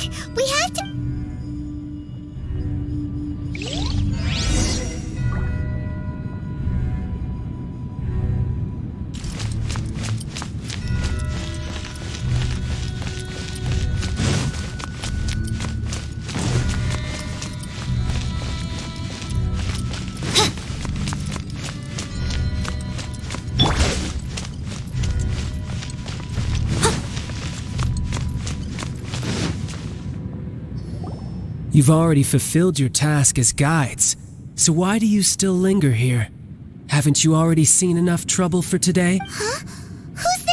Quick! We have to... You've already fulfilled your task as guides, so why do you still linger here? Haven't you already seen enough trouble for today? Huh? Who's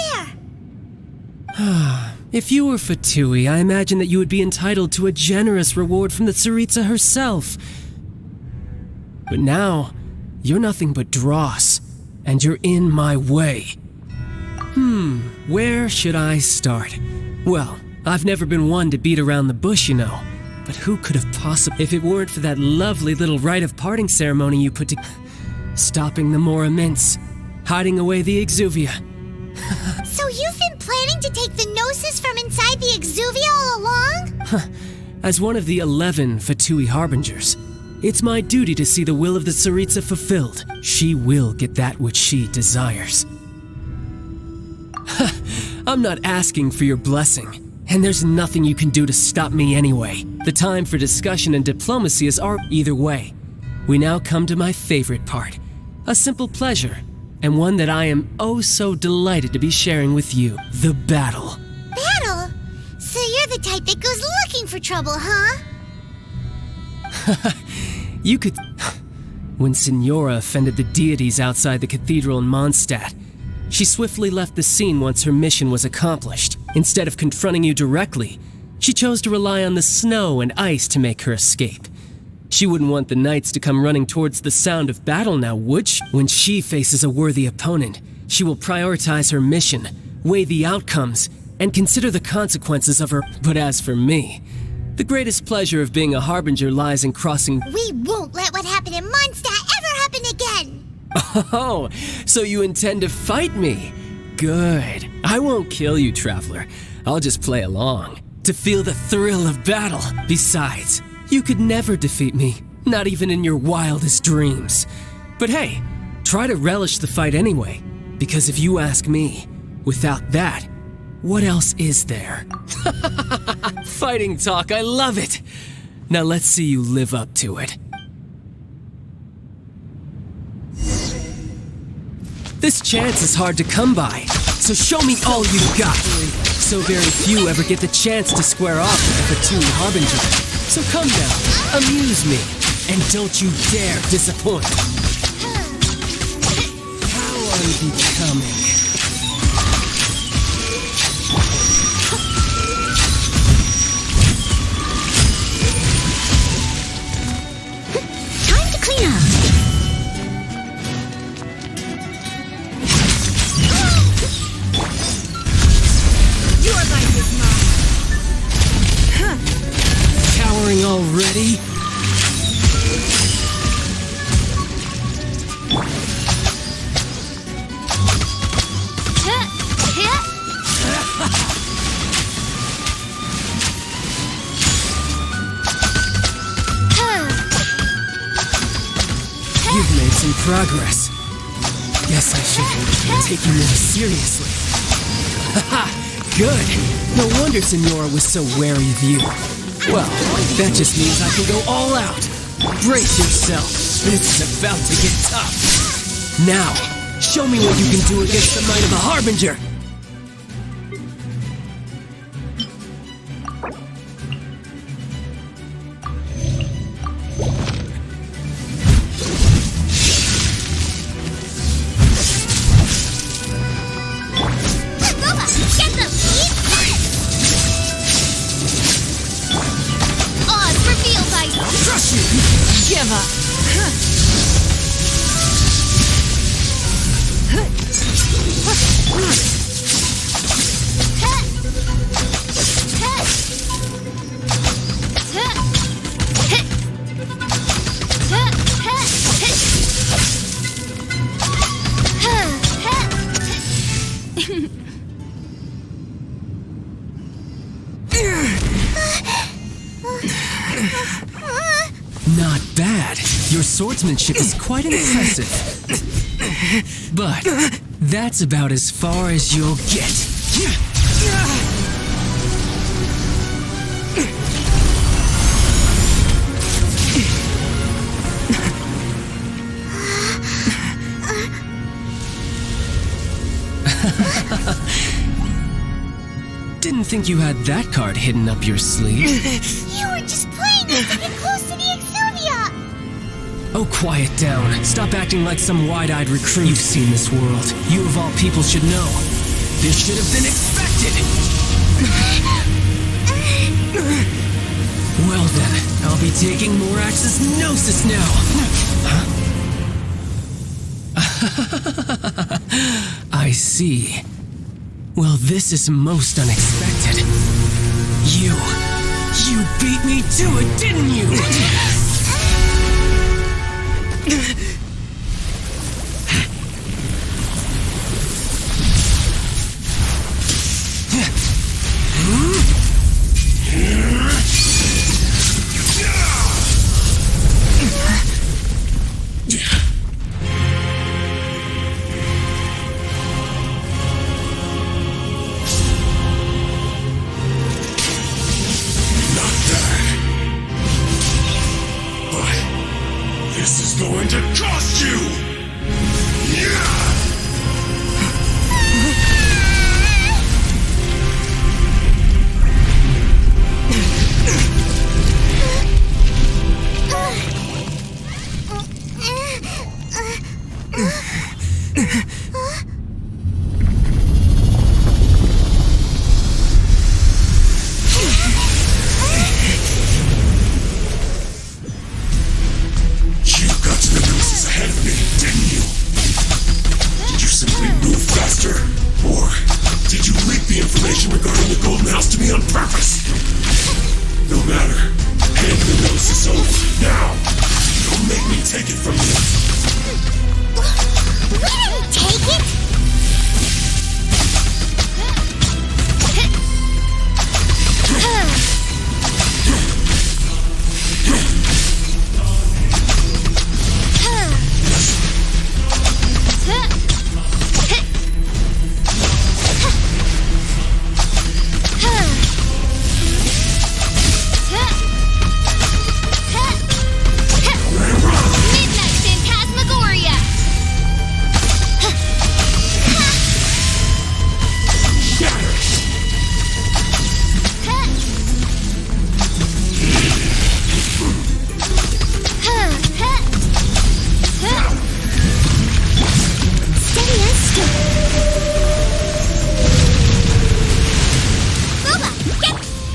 there? If you were Fatui, I imagine that you would be entitled to a generous reward from the Tsaritsa herself. But now, you're nothing but dross, and you're in my way. Where should I start? Well, I've never been one to beat around the bush, you know. But who could have possibly, if it weren't for that lovely little rite of parting ceremony you put to... Stopping the Mora mints, hiding away the Exuvia. So you've been planning to take the Gnosis from inside the Exuvia all along? As one of the 11 Fatui Harbingers, it's my duty to see the will of the Tsaritsa fulfilled. She will get that which she desires. I'm not asking for your blessing. And there's nothing you can do to stop me anyway. The time for discussion and diplomacy is either way. We now come to my favorite part. A simple pleasure, and one that I am oh so delighted to be sharing with you. The battle. Battle? So you're the type that goes looking for trouble, huh? You could... When Signora offended the deities outside the cathedral in Mondstadt, she swiftly left the scene once her mission was accomplished. Instead of confronting you directly, she chose to rely on the snow and ice to make her escape. She wouldn't want the knights to come running towards the sound of battle now, would she? When she faces a worthy opponent, she will prioritize her mission, weigh the outcomes, and consider the consequences of her... But as for me, the greatest pleasure of being a harbinger lies in crossing... We won't let what happened in Mondstadt ever happen again! Oh, so you intend to fight me? Good. I won't kill you, Traveler. I'll just play along, to feel the thrill of battle. Besides, you could never defeat me, not even in your wildest dreams. But hey, try to relish the fight anyway, because if you ask me, without that, what else is there? Fighting talk, I love it! Now let's see you live up to it. This chance is hard to come by, so show me all you've got. So very few ever get the chance to square off with the Fatui Harbinger. So come now, amuse me, and don't you dare disappoint. How are you becoming? Time to clean up. Cowering already? You've made some progress. Guess I should take you more seriously. Haha! Good! No wonder Signora was so wary of you. Well, that just means I can go all out. Brace yourself. This is about to get tough. Now, show me what you can do against the might of a Harbinger. Give up. Not bad. Your swordsmanship is quite impressive. But that's about as far as you'll get. Didn't think you had that card hidden up your sleeve. You were just playing it to get close to the Exuvia! Oh, quiet down. Stop acting like some wide-eyed recruit. You've seen this world. You of all people should know. This should have been expected! Well then, I'll be taking Morax's Gnosis now! Huh? I see. Well, this is most unexpected. You beat me to it, didn't you?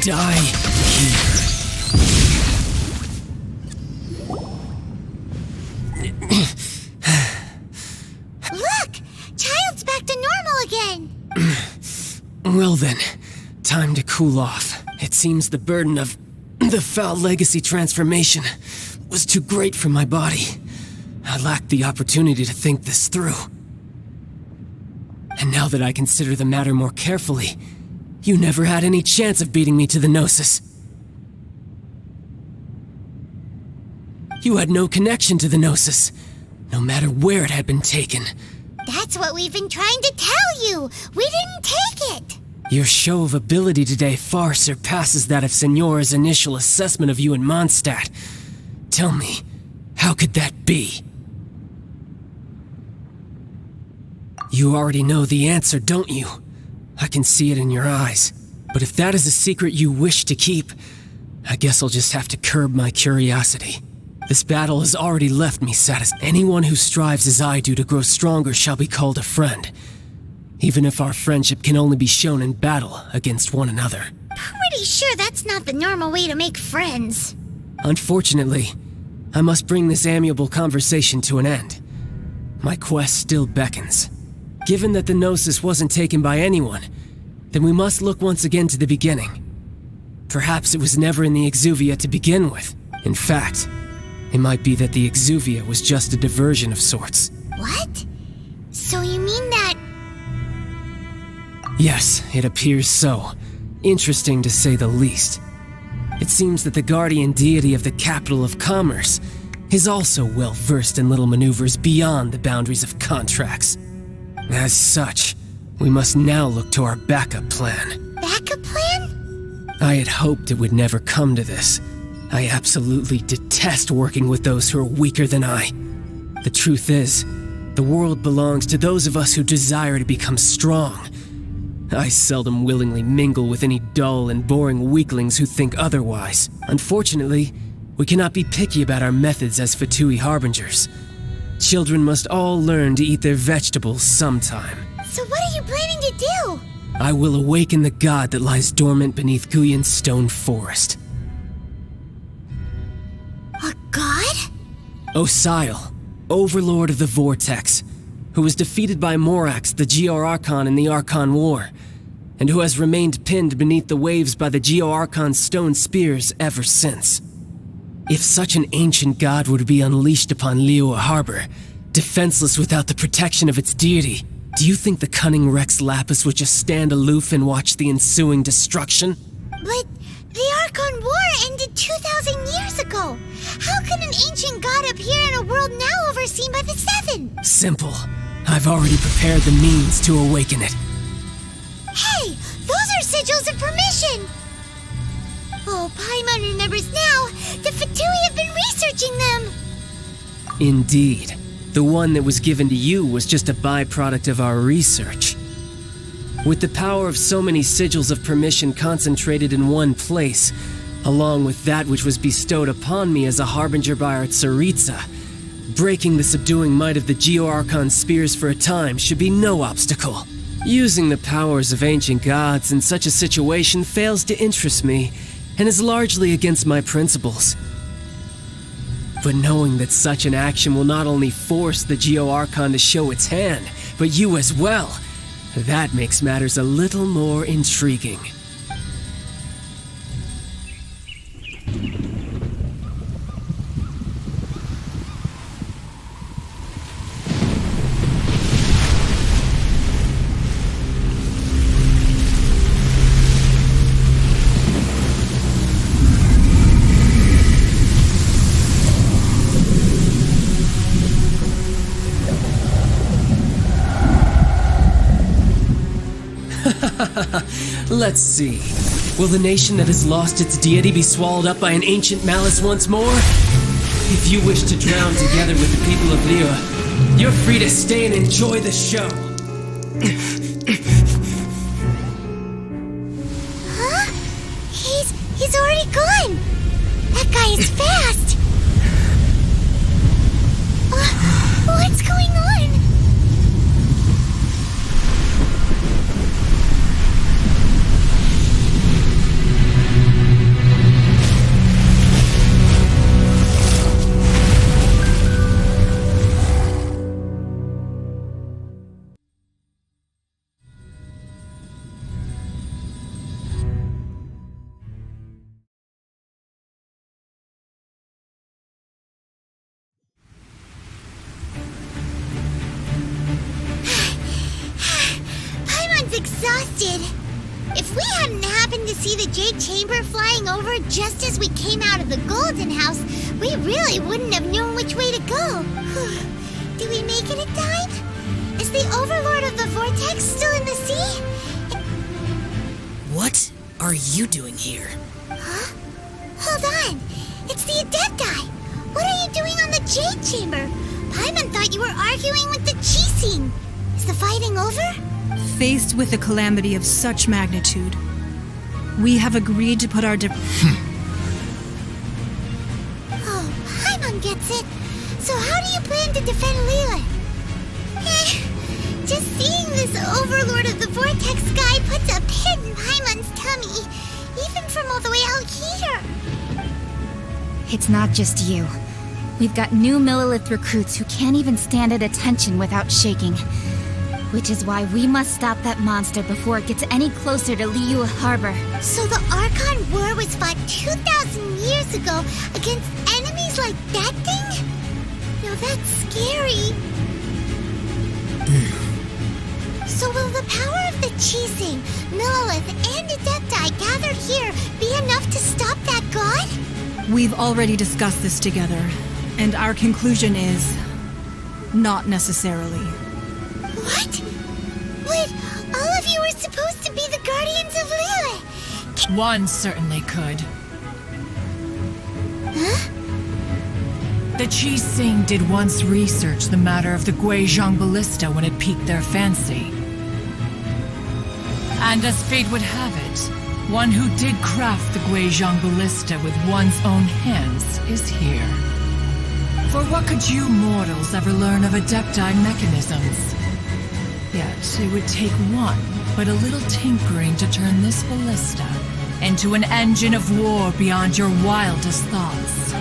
Die here. Look! Childe's back to normal again! Well then, time to cool off. It seems the burden of the foul legacy transformation was too great for my body. I lacked the opportunity to think this through. And now that I consider the matter more carefully, you never had any chance of beating me to the Gnosis. You had no connection to the Gnosis, no matter where it had been taken. That's what we've been trying to tell you! We didn't take it! Your show of ability today far surpasses that of Signora's initial assessment of you in Mondstadt. Tell me, how could that be? You already know the answer, don't you? I can see it in your eyes. But if that is a secret you wish to keep, I guess I'll just have to curb my curiosity. This battle has already left me satisfied. Anyone who strives as I do to grow stronger shall be called a friend, even if our friendship can only be shown in battle against one another. Pretty sure that's not the normal way to make friends. Unfortunately, I must bring this amiable conversation to an end. My quest still beckons. Given that the Gnosis wasn't taken by anyone, then we must look once again to the beginning. Perhaps it was never in the Exuvia to begin with. In fact, it might be that the Exuvia was just a diversion of sorts. What? So you mean that... Yes, it appears so. Interesting to say the least. It seems that the guardian deity of the capital of commerce is also well versed in little maneuvers beyond the boundaries of contracts. As such, we must now look to our backup plan. Backup plan? I had hoped it would never come to this. I absolutely detest working with those who are weaker than I. The truth is, the world belongs to those of us who desire to become strong. I seldom willingly mingle with any dull and boring weaklings who think otherwise. Unfortunately, we cannot be picky about our methods as Fatui Harbingers. Children must all learn to eat their vegetables sometime. So what are you planning to do? I will awaken the god that lies dormant beneath Guyon's stone forest. A god? Osile, Overlord of the Vortex, who was defeated by Morax, the Geo-Archon in the Archon War, and who has remained pinned beneath the waves by the Geo-Archon's stone spears ever since. If such an ancient god were to be unleashed upon Liyue Harbor, defenseless without the protection of its deity, do you think the cunning Rex Lapis would just stand aloof and watch the ensuing destruction? But the Archon War ended 2,000 years ago. How can an ancient god appear in a world now overseen by the Seven? Simple. I've already prepared the means to awaken it. Hey, those are sigils of permission! Oh, Paimon remembers now. The Fatui have been researching them. Indeed. The one that was given to you was just a byproduct of our research. With the power of so many sigils of permission concentrated in one place, along with that which was bestowed upon me as a harbinger by our Tsaritsa, breaking the subduing might of the Geo-Archon spears for a time should be no obstacle. Using the powers of ancient gods in such a situation fails to interest me, and is largely against my principles. But knowing that such an action will not only force the Geo-Archon to show its hand, but you as well, that makes matters a little more intriguing. Let's see. Will the nation that has lost its deity be swallowed up by an ancient malice once more? If you wish to drown together with the people of Liyue, you're free to stay and enjoy the show. Huh? He's already gone. That guy is fast. What's going on? Exhausted. If we hadn't happened to see the Jade Chamber flying over just as we came out of the Golden House, we really wouldn't have known which way to go. Did we make it in time? Is the Overlord of the Vortex still in the sea? What are you doing here? Huh? Hold on. It's the Adepti. What are you doing on the Jade Chamber? Paimon thought you were arguing with the Chising. Is the fighting over? Faced with a calamity of such magnitude, we have agreed to put our Oh, Paimon gets it. So how do you plan to defend Liyue? Just seeing this Overlord of the Vortex guy puts a pit in Paimon's tummy, even from all the way out here. It's not just you. We've got new Millilith recruits who can't even stand at attention without shaking. Which is why we must stop that monster before it gets any closer to Liyue Harbor. So the Archon War was fought 2,000 years ago against enemies like that thing? Now that's scary. So will the power of the Chising, Millilith, and Adepti gathered here be enough to stop that We've already discussed this together, and our conclusion is... not necessarily. What? Wait, all of you were supposed to be the Guardians of Liyue! One certainly could. Huh? The Chi Sing did once research the matter of the Guizhong Ballista when it piqued their fancy. And as fate would have it, one who did craft the Guizhong Ballista with one's own hands is here. For what could you mortals ever learn of Adepti mechanisms? Yet it would take one but a little tinkering to turn this ballista into an engine of war beyond your wildest thoughts.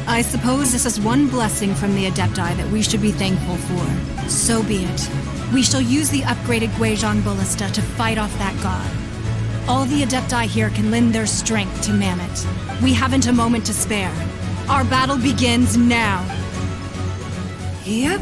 I suppose this is one blessing from the Adepti that we should be thankful for. So be it. We shall use the upgraded Guizhong Ballista to fight off that god. All the Adepti here can lend their strength to man it. We haven't a moment to spare. Our battle begins now. Yep.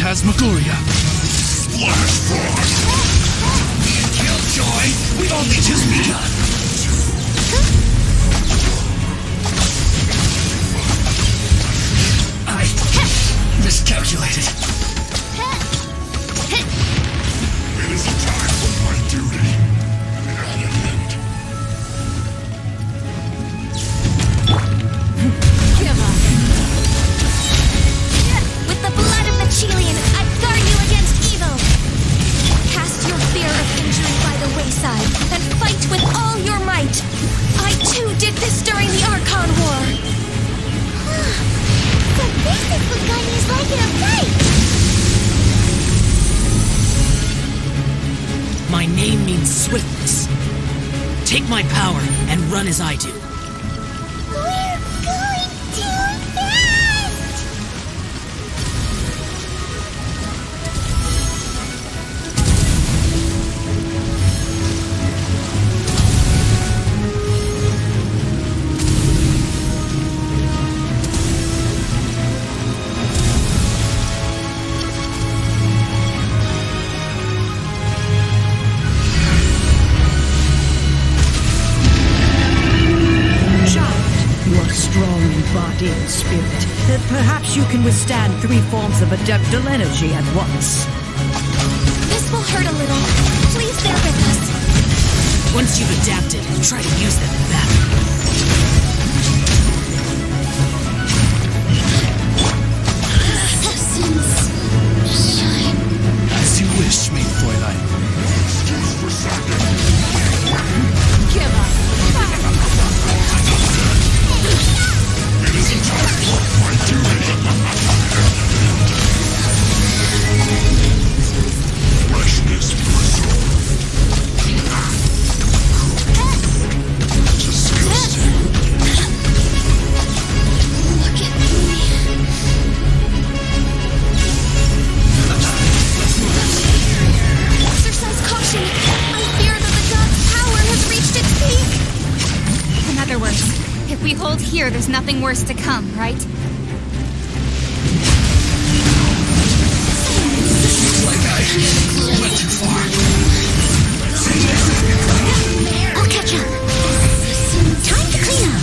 Phantasmagoria. Splash Frost! Killjoy, we've only just begun. I miscalculated. It is a time for my duty at an end. Give up. With the blood of the Chilean, I guard you against evil. Cast your fear of injury by the wayside and fight with all your might. I too did this during the Archon War. So this is what Ganya's like in a fight! My name means swiftness. Take my power and run as I do. We're going too fast! You are strong in body and spirit. Perhaps you can withstand 3 forms of adeptal energy at once. This will hurt a little. Please bear with us. Once you've adapted, try to use them in battle. As you wish, main Fräulein. Give up. It is a time for my duty. Freshness preserved. Disgusting. Look at me. Exercise caution. I fear that the god's power has reached its peak. In other words, if we hold here, there's nothing worse to come, right? Like I went too far. I'll catch up. Time to clean up.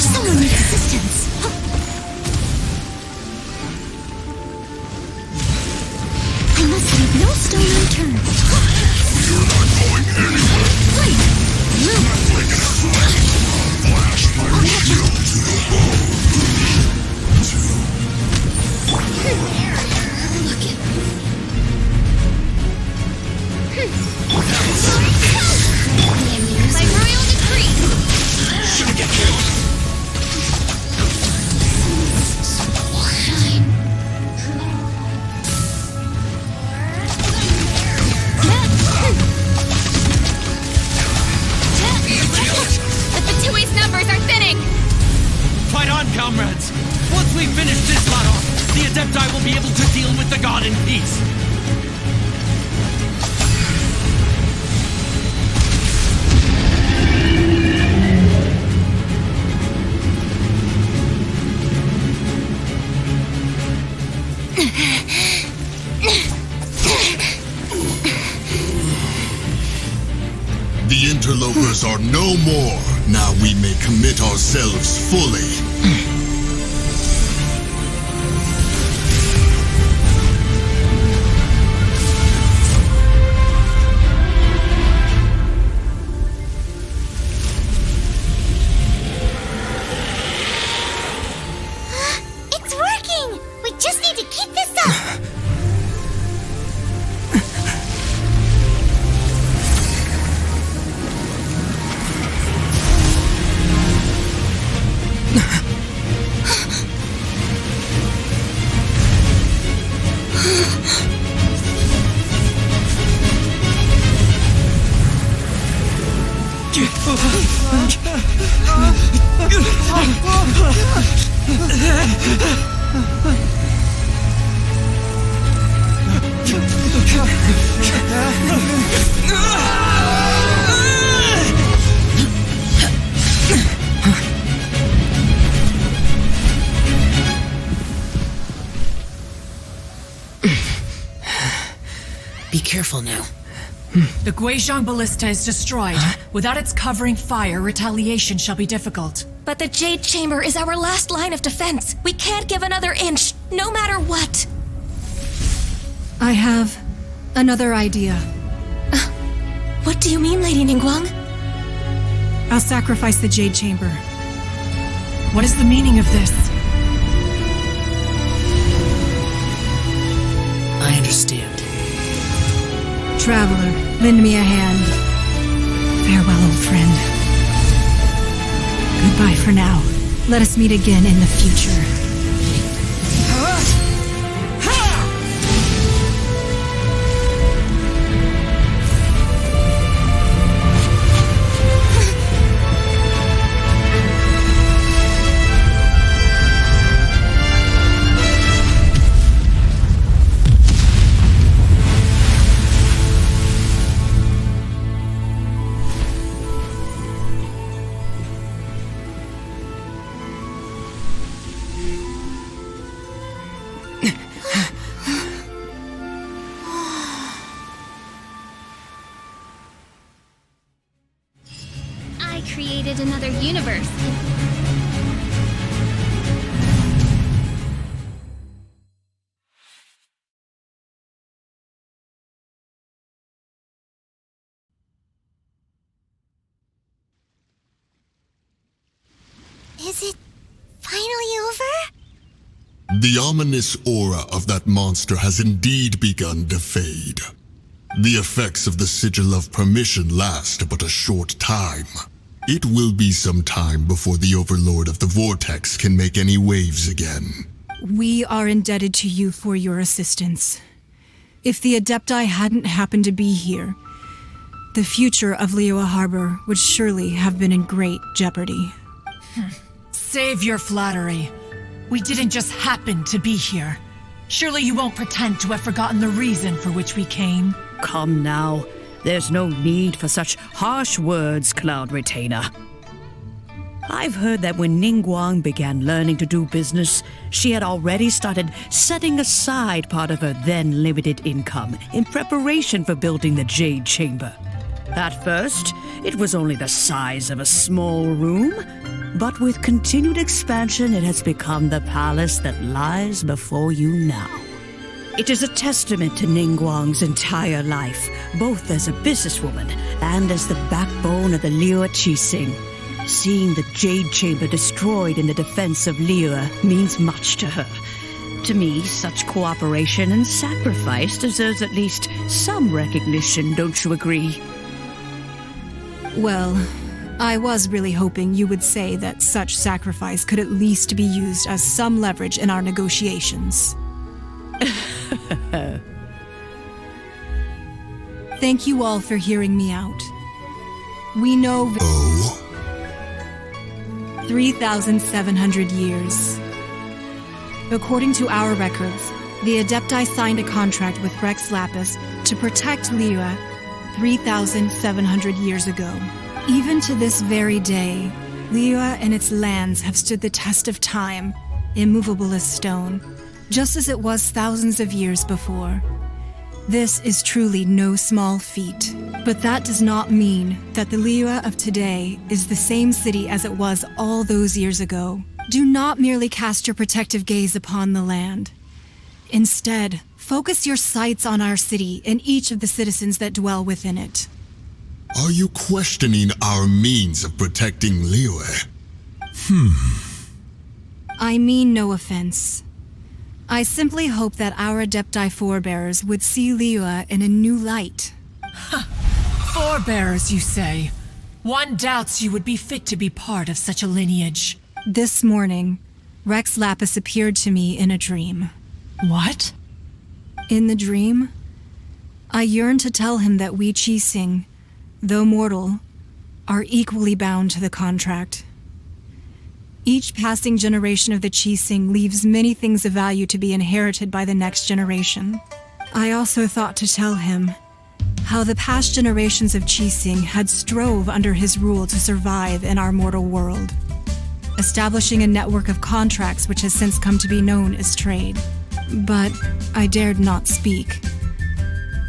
Someone needs assistance. I must leave no stone unturned. You're not going anywhere. Wait! Move! Flash my shield to the bone. Look at me. By royal decree. Shouldn't get killed. The Fatui's numbers are thinning. Fight on, comrades! Once we finish this lot off, the Adepti will be able to deal with the god in peace. The interlopers are no more. Now we may commit ourselves fully. It's working! We just need to keep this up! careful now. The Guizhong Ballista is destroyed. Without its covering fire, retaliation shall be difficult. But the Jade Chamber is our last line of defense. We can't give another inch, no matter what. I have another idea. What do you mean, Lady Ningguang? I'll sacrifice the Jade Chamber. What is the meaning of this? I understand. Traveler, lend me a hand. Farewell, old friend. Goodbye for now. Let us meet again in the future. Created another universe. Is it finally over? The ominous aura of that monster has indeed begun to fade. The effects of the Sigil of Permission last but a short time. It will be some time before the Overlord of the Vortex can make any waves again. We are indebted to you for your assistance. If the Adepti hadn't happened to be here, the future of Liyue Harbor would surely have been in great jeopardy. Save your flattery. We didn't just happen to be here. Surely you won't pretend to have forgotten the reason for which we came. Come now. There's no need for such harsh words, Cloud Retainer. I've heard that when Ningguang began learning to do business, she had already started setting aside part of her then limited income in preparation for building the Jade Chamber. At first, it was only the size of a small room, but with continued expansion, it has become the palace that lies before you now. It is a testament to Ningguang's entire life, both as a businesswoman and as the backbone of the Liyue Qixing. Seeing the Jade Chamber destroyed in the defense of Liyue means much to her. To me, such cooperation and sacrifice deserves at least some recognition, don't you agree? Well, I was really hoping you would say that such sacrifice could at least be used as some leverage in our negotiations. Thank you all for hearing me out. We know 3,700 years. According to our records, the Adepti signed a contract with Rex Lapis to protect Liyue 3,700 years ago. Even to this very day, Liyue and its lands have stood the test of time, immovable as stone, just as it was thousands of years before. This is truly no small feat, but that does not mean that the Liyue of today is the same city as it was all those years ago. Do not merely cast your protective gaze upon the land. Instead, focus your sights on our city and each of the citizens that dwell within it. Are you questioning our means of protecting Liyue? I mean no offense. I simply hope that our Adepti forebears would see Liyue in a new light. Forebears, you say? One doubts you would be fit to be part of such a lineage. This morning, Rex Lapis appeared to me in a dream. What? In the dream, I yearned to tell him that we Qixing, though mortal, are equally bound to the contract. Each passing generation of the Qixing leaves many things of value to be inherited by the next generation. I also thought to tell him how the past generations of Qixing had strove under his rule to survive in our mortal world, establishing a network of contracts which has since come to be known as trade. But I dared not speak.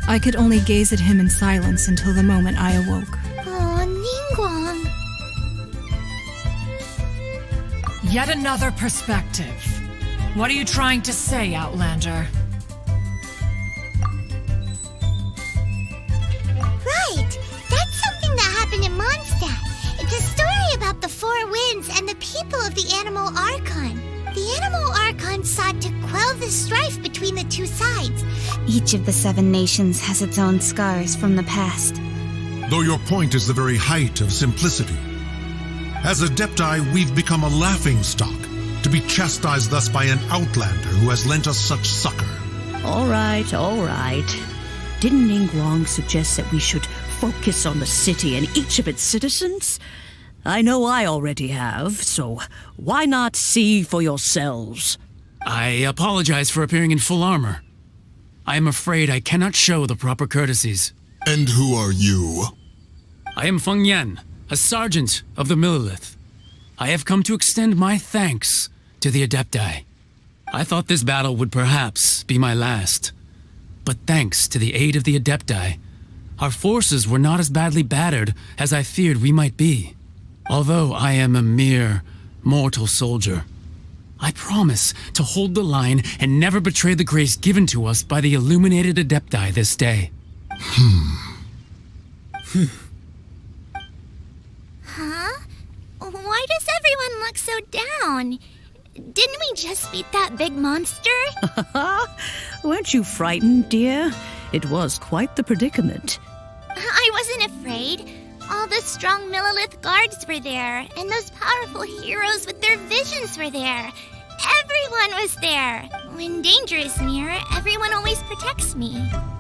I could only gaze at him in silence until the moment I awoke. Oh, Ningguang. Yet another perspective. What are you trying to say, Outlander? Right! That's something that happened in Mondstadt. It's a story about the Four Winds and the people of the Animal Archon. The Animal Archon sought to quell the strife between the two sides. Each of the 7 nations has its own scars from the past. Though your point is the very height of simplicity. As Adepti, we've become a laughingstock, to be chastised thus by an outlander who has lent us such succor. All right. Didn't Ningguang suggest that we should focus on the city and each of its citizens? I know I already have, so why not see for yourselves? I apologize for appearing in full armor. I am afraid I cannot show the proper courtesies. And who are you? I am Feng Yan, a sergeant of the Millelith. I have come to extend my thanks to the Adepti. I thought this battle would perhaps be my last. But thanks to the aid of the Adepti, our forces were not as badly battered as I feared we might be. Although I am a mere mortal soldier, I promise to hold the line and never betray the grace given to us by the illuminated Adepti this day. Huh? Why does everyone look so down? Didn't we just beat that big monster? Weren't you frightened, dear? It was quite the predicament. I wasn't afraid. All the strong Millelith guards were there, and those powerful heroes with their visions were there. Everyone was there. When danger is near, everyone always protects me.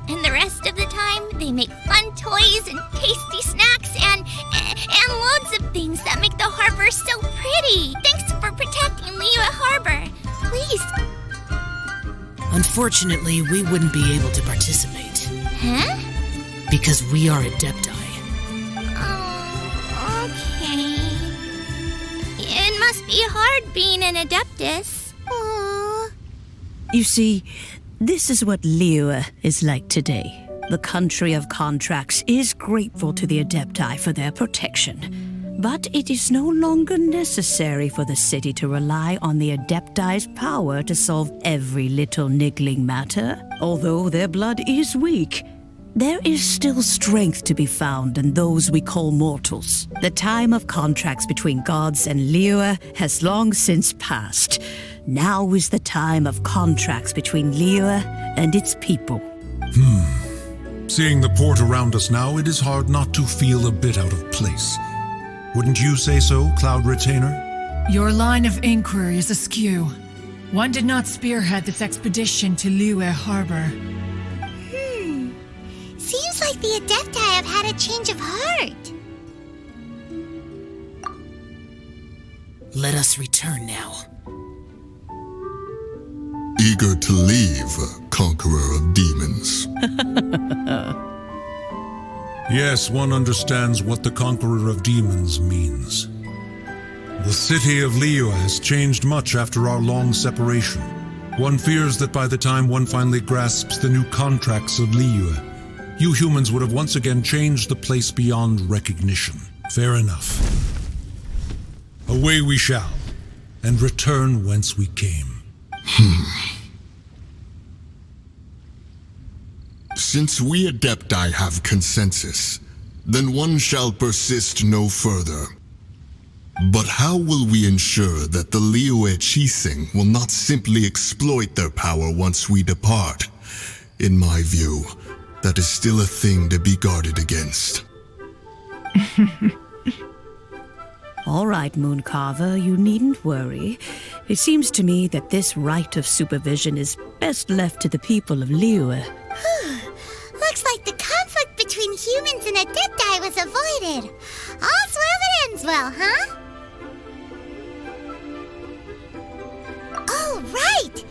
And the rest of the time, they make fun toys and tasty snacks and loads of things that make the harbor so pretty. Thanks for protecting Liyue Harbor. Please. Unfortunately, we wouldn't be able to participate. Huh? Because we are Adepti. Oh, okay. It must be hard being an Adeptus. Aww. You see, this is what Liyue is like today. The country of contracts is grateful to the Adepti for their protection. But it is no longer necessary for the city to rely on the Adepti's power to solve every little niggling matter. Although their blood is weak, there is still strength to be found in those we call mortals. The time of contracts between gods and Liyue has long since passed. Now is the time of contracts between Liyue and its people. Seeing the port around us now, it is hard not to feel a bit out of place. Wouldn't you say so, Cloud Retainer? Your line of inquiry is askew. One did not spearhead this expedition to Liyue Harbor. Seems like the Adepti have had a change of heart. Let us return now. Eager to leave, Conqueror of Demons. Yes, one understands what the Conqueror of Demons means. The city of Liyue has changed much after our long separation. One fears that by the time one finally grasps the new contracts of Liyue, you humans would have once again changed the place beyond recognition. Fair enough. Away we shall, and return whence we came. Since we Adepti have consensus, then one shall persist no further. But how will we ensure that the Liyue Chising will not simply exploit their power once we depart? In my view, that is still a thing to be guarded against. All right, Mooncarver, you needn't worry. It seems to me that this right of supervision is best left to the people of Liyue. Looks like the conflict between humans and Adepti was avoided. All's well that ends well, huh? Oh, right!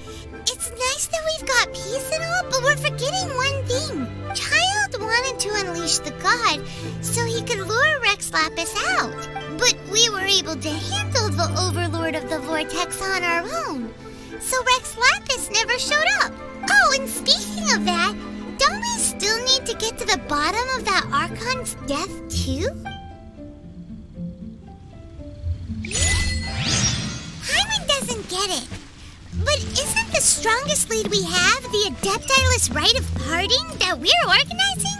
It's nice that we've got peace and all, but we're forgetting one thing. Childe wanted to unleash the god so he could lure Rex Lapis out. But we were able to handle the Overlord of the Vortex on our own. So Rex Lapis never showed up. Oh, and speaking of that, don't we still need the bottom of that Archon's death, too? Hyman doesn't get it. But isn't the strongest lead we have the Adeptiless Rite of Parting that we're organizing?